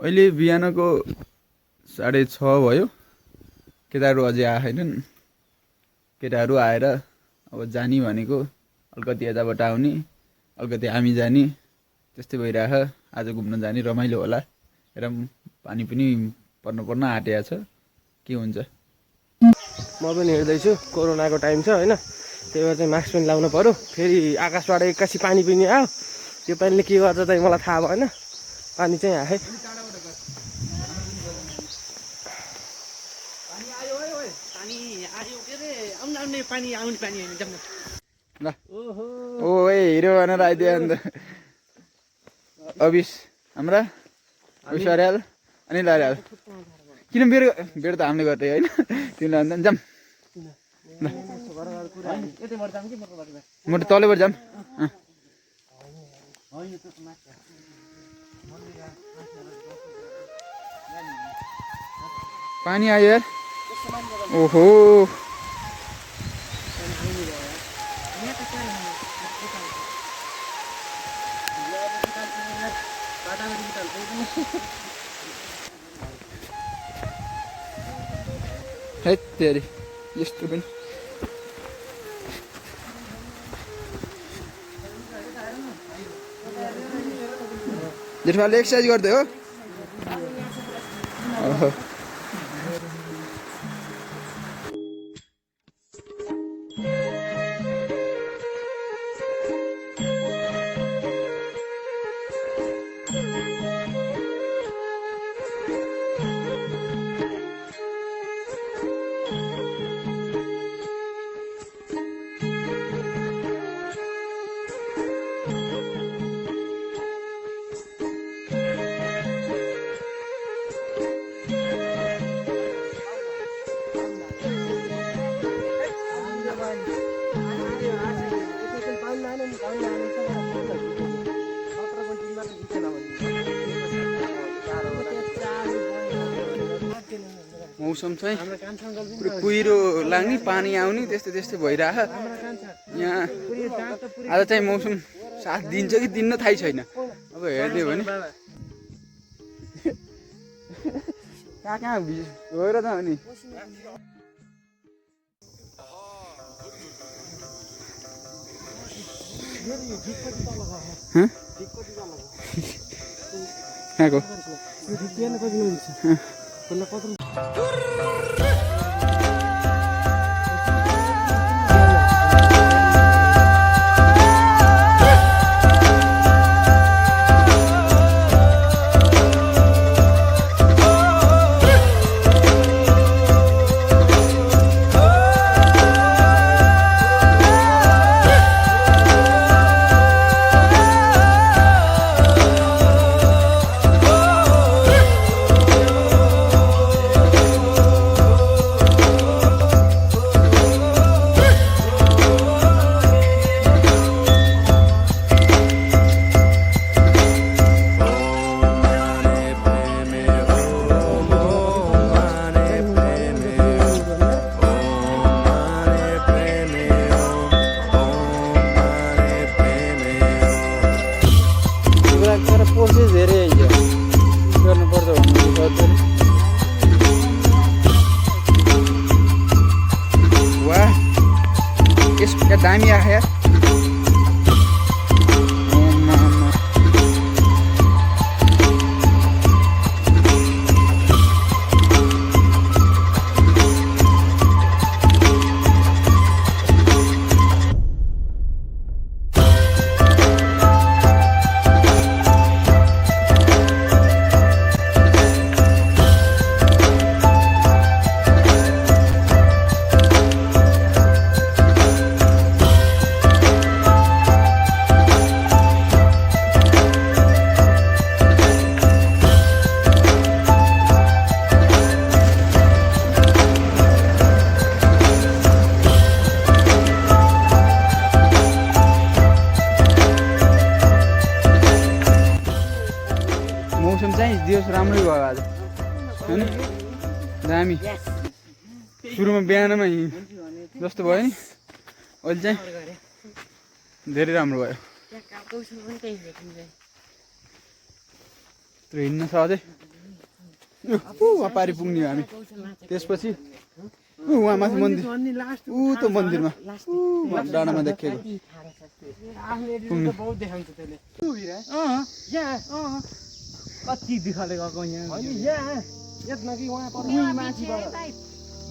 अहिले बिहानको 6:30 भयो। केटाहरू अझै आएनन्। केटाहरू आएर अब जाने भनेको अलिकति यताबाट आउने अलिकति हामी जाने त्यस्तै भइरहेछ। आज घुम्न जाने रमाइलो होला। हेरौँ पानी पनि पर्न आँटेको छ, के हुन्छ। म पनि हिँड्दैछु, कोरोनाको टाइम छ होइन, त्यही भएर चाहिँ मास्क पनि लाउनु पऱ्यो। फेरि आकाशबाट एक्कासी पानी पनि आयो, त्यो पानीले के गर्छ चाहिँ मलाई थाहा भएन, पानी चाहिँ आए। ल ओए हिरो भनेर आइदियो अन्त अभिष हाम्रा अभिष अर्याल अनिल अर्याल। किन बेर त हामीले गर्दै होइन, तिमीलाई अन्त जाम म त तलैबाट जाम। पानी आयो यार, ओहो है तेरी यस्तो पनि। जेठवाले एक्सर्साइज गर्दै हो। मौसम चाहिँ कुहिरो लाग्ने पानी आउने त्यस्तै भइरहेछ यहाँ। आज चाहिँ मौसम साथ दिन्छ कि दिन्न थाहै छैन। अब हेर्दियो भने कहाँ गएर त अनि कहाँको दामी आयो यार। मौसम चाहिँ दिवस राम्रै भयो आज हैन, दामी। सुरुमा बिहानमा जस्तो भयो नि, अहिले चाहिँ धेरै राम्रो भयो। त्यो हिँड्न छ अझै। उहाँ पारि पुग्ने हो हामी त्यसपछि उहाँ माथि मन्दिर ऊ त्यो मन्दिरमा डाँडामा देखेको कति दुःखले गएको यहाँ यत्न कि उहाँ पर माथिबाट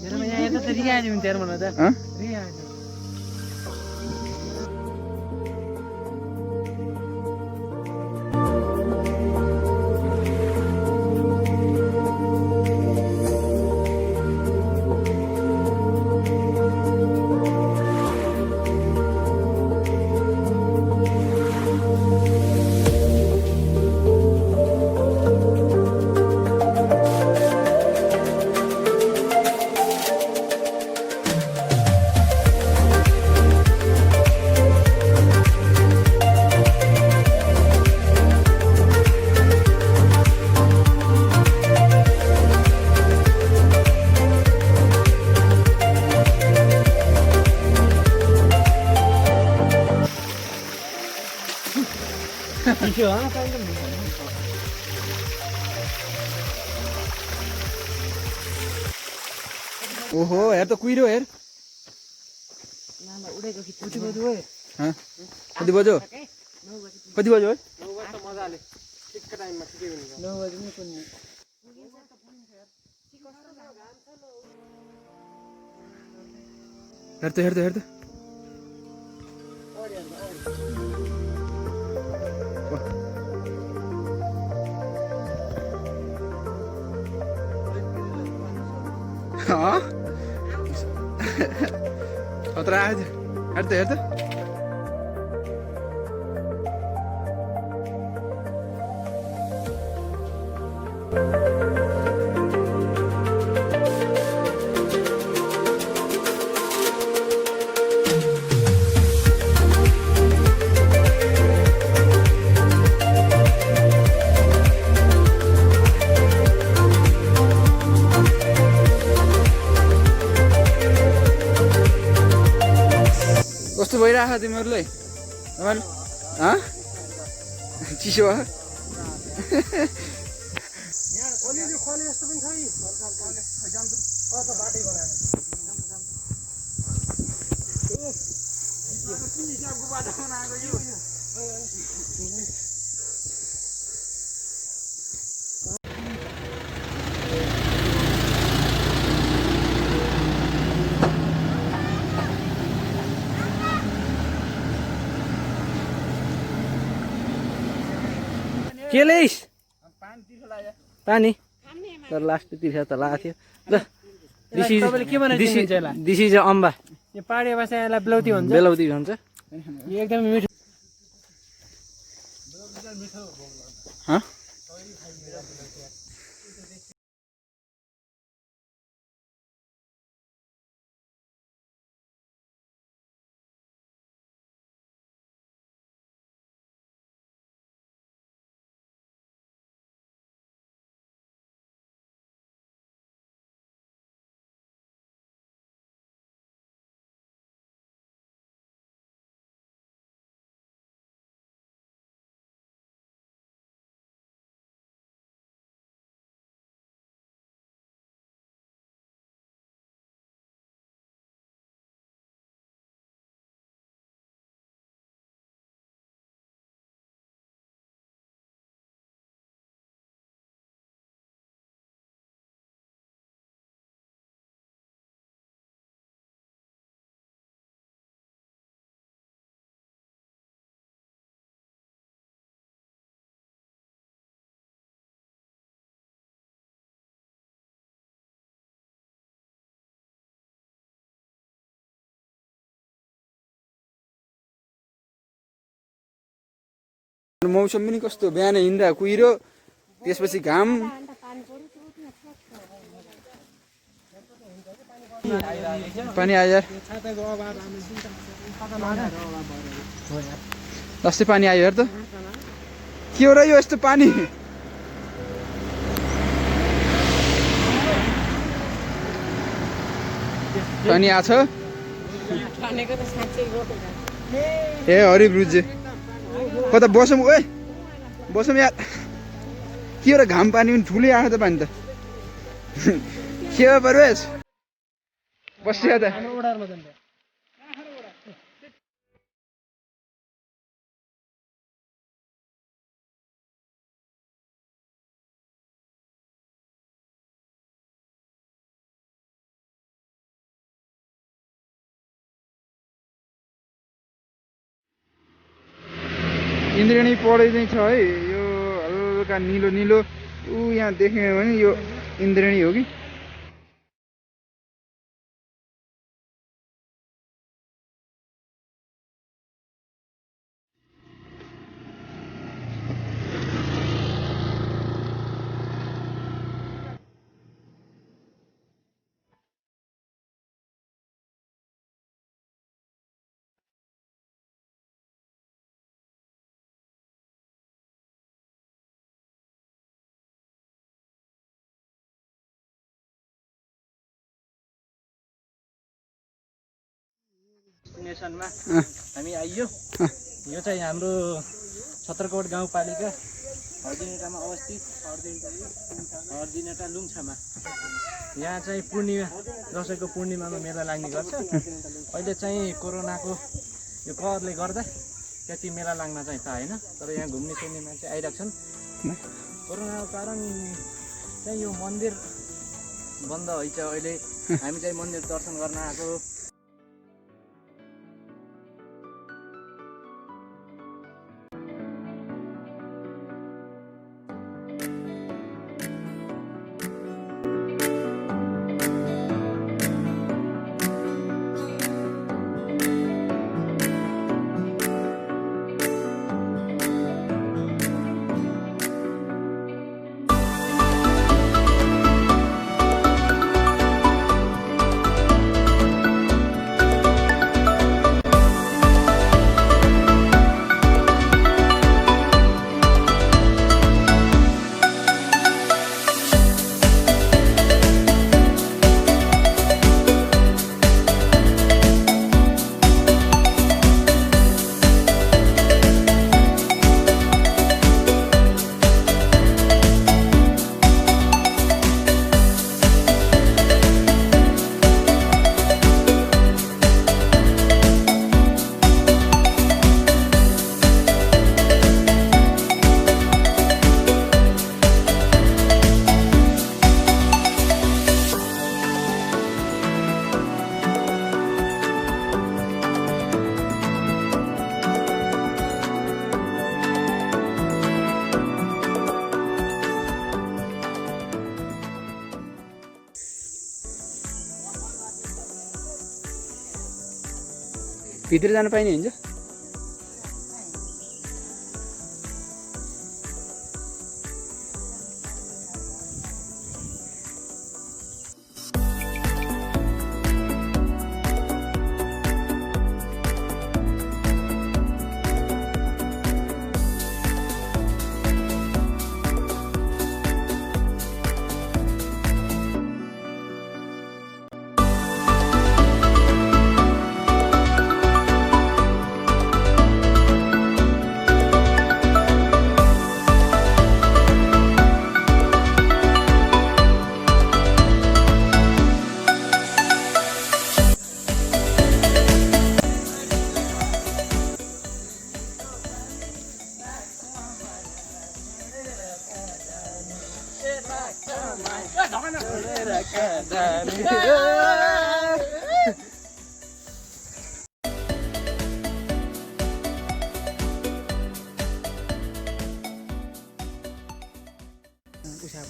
यहाँ यता त रिहाल्यो हुन्थ्यो यार मलाई त रिहाल्यो ओहो हेर त कुहिरो हेर कति बज्यो कति बज्यो है मजाले ठिक्क टाइममा ठिकै हुने 9 बजे पनि कुन्ने हेर त खतरा आज हेर त कस्तो भइरहेको तिमीहरूलाई चिसो हो के ल्याइस् पानी तर लास्ट तिर्खा त लाग्थ्यो ल दिस इज अम्बा यो पाहाडे भाषा यसलाई बेलौती भन्छ यो एकदमै मिठो मौसम पनि कस्तो बिहान हिँड्दा कुहिरो त्यसपछि घाम पानी आयो यार जस्तै पानी आयो हेर त के हो र यो यस्तो पानी पानी आछ ए हरि ब्रुजे कता बसौँ ओए बसौँ यार के हो र घाम पानी पनि ठुलै आएको त पानी त के हो परवेश बसिया त इन्द्रेणी पढै चाहिँ छ है यो हल्का निलो निलो ऊ यहाँ देख्यो भने यो इन्द्रेणी हो कि डेस्टिनेसनमा हामी आइयो यो चाहिँ हाम्रो छत्रकोट गाउँपालिका हर्दिनेटामा अवस्थित हर्दिनेटा लुङछामा यहाँ चाहिँ पूर्णिमा दसैँको पूर्णिमामा मेला लाग्ने गर्छ अहिले चाहिँ कोरोनाको यो कहरले गर्दा त्यति मेला लाग्न चाहिँ पाएन तर यहाँ घुम्ने फिर्ने मान्छे आइरहेको छन् कोरोनाको कारण चाहिँ यो मन्दिर बन्द भइछ अहिले हामी चाहिँ मन्दिर दर्शन गर्न आएको भित्र जान पाइने हुन्छ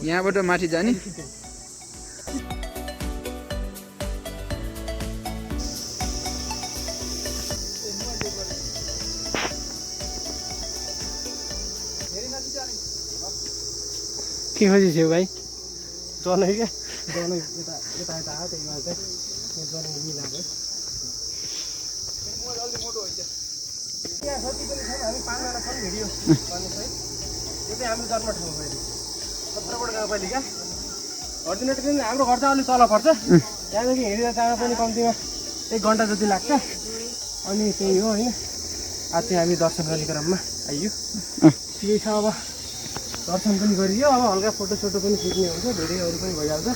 यहाँबाट माथि जाने के खोजिस् भाइ जनै क्या जनै यता यता यता आयो त्यही भएर चाहिँ जनै मिलाएको यहाँ जति पनि छन् हामी 5 जना छन् भिडियो गर्ने चाहिँ यो चाहिँ हाम्रो जन्म ठाउँ हो छत्रकोट गाउँपालिका हर्दिनेटा चाहिँ हाम्रो घर चाहिँ अलिक तल पर्छ त्यहाँदेखि हिँडेर जान पनि कम्तीमा 1 घन्टा जति लाग्छ अनि त्यही हो होइन आज चाहिँ हामी दर्शन गर्ने क्रममा आइयो ठिकै छ अब दर्शन पनि गरियो। अब हल्का फोटोसोटो पनि खिच्ने हुन्छ, भिडियोहरू पनि भइहाल्छ।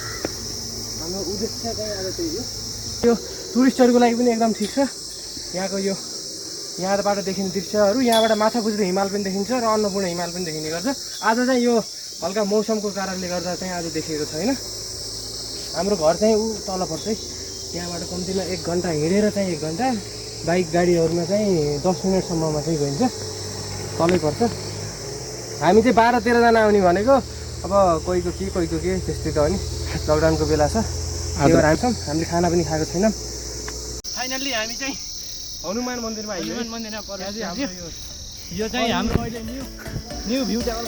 हाम्रो उद्देश्य चाहिँ अब त्यही हो। यो टुरिस्टहरूको लागि पनि एकदम ठिक छ। यहाँको यो यहाँबाट देखिने दृश्यहरू, यहाँबाट माछापुछ्रो हिमाल पनि देखिन्छ र अन्नपूर्ण हिमाल पनि देखिने गर्छ। आज चाहिँ यो हल्का मौसमको कारणले गर्दा चाहिँ आज देखिएको छैन। हाम्रो घर चाहिँ ऊ तल पर्छ है, यहाँबाट कम्तीमा 1 घन्टा हिँडेर चाहिँ 1 घन्टा, बाइक गाडीहरूमा चाहिँ 10 मिनटसम्ममा चाहिँ गइन्छ, तलै पर्छ। हामी चाहिँ 12-13 जना आउने भनेको, अब कोहीको के त्यस्तै त हो नि, लकडाउनको बेला छ। हामीले खाना पनि खाएको छैनौँ। फाइनल्ली हामी चाहिँ हनुमान मन्दिरमा आइयो। हनुमान मन्दिरमा पर्यो। यो चाहिँ हाम्रो अहिले न्यू भ्यू टेबल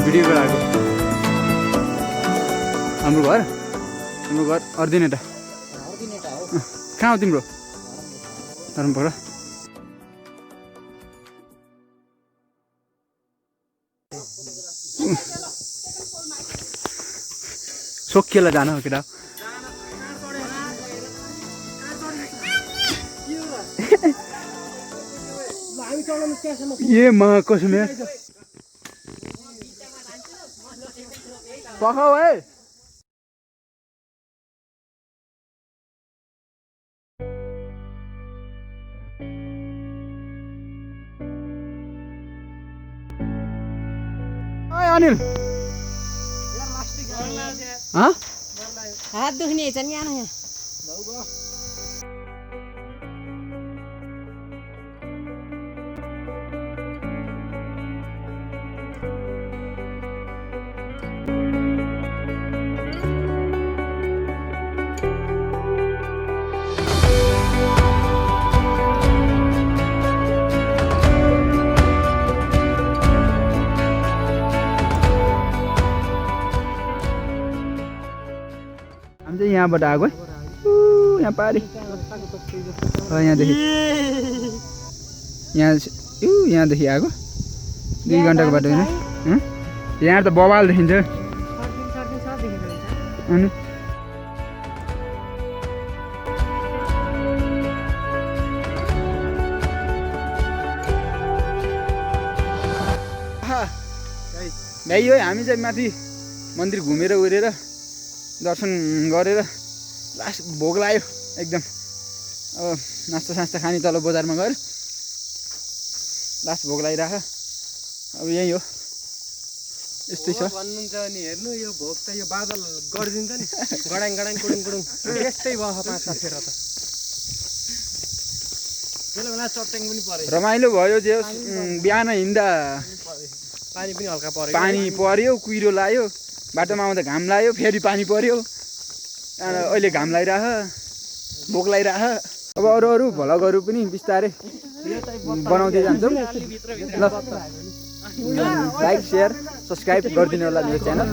भिडियो गराएको। हाम्रो घर अर्दिनेटा हो। कहाँ हो तिम्रो? धर्मपुरा। सोकिएला जान हो केटा। ये माँ कसम है, पकाओ है। अनिल हाँ हात दुख्ने छ नि यहाँ। हामी चाहिँ यहाँबाट आएको है, यहाँ पारि यहाँदेखि यहाँदेखि आएको 2 घन्टाको बाटो होइन। यहाँ त बवाल देखिन्छ। अनि भाइ यो हामी चाहिँ माथि मन्दिर घुमेर उडेर दर्शन गरेर लास्ट भोक लाग्यो एकदम। अब नास्ता खाने तल बजारमा गएर लास्ट भोक लागिरहेको। अब यही हो, यस्तै छ भन्नुहुन्छ नि। हेर्नु यो भोक त यो बादल गरिदिन्छ नि, गडाङ कुडुङ यस्तै भयो 5-7 फेर त। त्यसले बेला चट्याङ पनि पऱ्यो, रमाइलो भयो। जे बिहान हिँड्दा पानी पनि हल्का पऱ्यो, पानी पर्यो, कुहिरो लाग्यो, बाटोमा आउँदा घाम लाग्यो, फेरि पानी पर्यो, अहिले घाम लागिरह, भोक लागिरह। अब अरू भ्लगहरू पनि बिस्तारै बनाउँदै जान्छौँ। ल लाइक, सेयर, सब्सक्राइब गरिदिनु होला मेरो च्यानल।